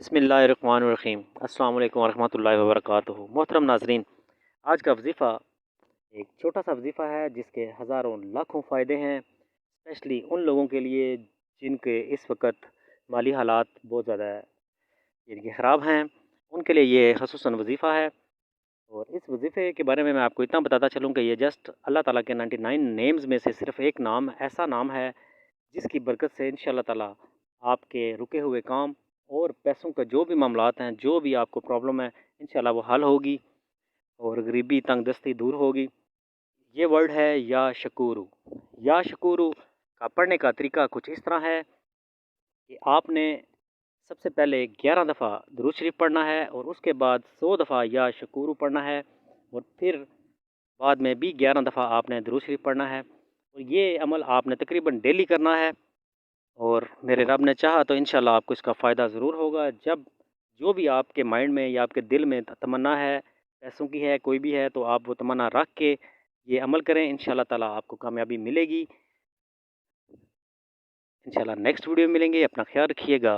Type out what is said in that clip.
بسم اللہ الرحمن الرحیم۔ السلام علیکم ورحمۃ اللہ وبرکاتہ۔ محترم ناظرین، آج کا وظیفہ ایک چھوٹا سا وظیفہ ہے جس کے ہزاروں لاکھوں فائدے ہیں، اسپیشلی ان لوگوں کے لیے جن کے اس وقت مالی حالات بہت زیادہ یعنی کہ خراب ہیں، ان کے لیے یہ خصوصاً وظیفہ ہے۔ اور اس وظیفے کے بارے میں آپ کو اتنا بتاتا چلوں کہ یہ جسٹ اللہ تعالیٰ کے 99 نیمز میں سے صرف ایک نام، ایسا نام ہے جس کی برکت سے انشاءاللہ تعالیٰ آپ کے رکے ہوئے کام اور پیسوں کا جو بھی معاملات ہیں، جو بھی آپ کو پرابلم ہے، انشاءاللہ وہ حل ہوگی اور غریبی تنگ دستی دور ہوگی۔ یہ ورڈ ہے یا شکورو۔ یا شکورو کا پڑھنے کا طریقہ کچھ اس طرح ہے کہ آپ نے سب سے پہلے 11 دفعہ درود شریف پڑھنا ہے اور اس کے بعد 100 دفعہ یا شکورو پڑھنا ہے، اور پھر بعد میں بھی 11 دفعہ آپ نے درود شریف پڑھنا ہے، اور یہ عمل آپ نے تقریباً ڈیلی کرنا ہے۔ اور میرے رب نے چاہا تو انشاءاللہ آپ کو اس کا فائدہ ضرور ہوگا۔ جب جو بھی آپ کے مائنڈ میں یا آپ کے دل میں تمنا ہے، پیسوں کی ہے، کوئی بھی ہے، تو آپ وہ تمنا رکھ کے یہ عمل کریں، انشاءاللہ تعالیٰ آپ کو کامیابی ملے گی۔ انشاءاللہ نیکسٹ ویڈیو میں ملیں گے، اپنا خیال رکھیے گا۔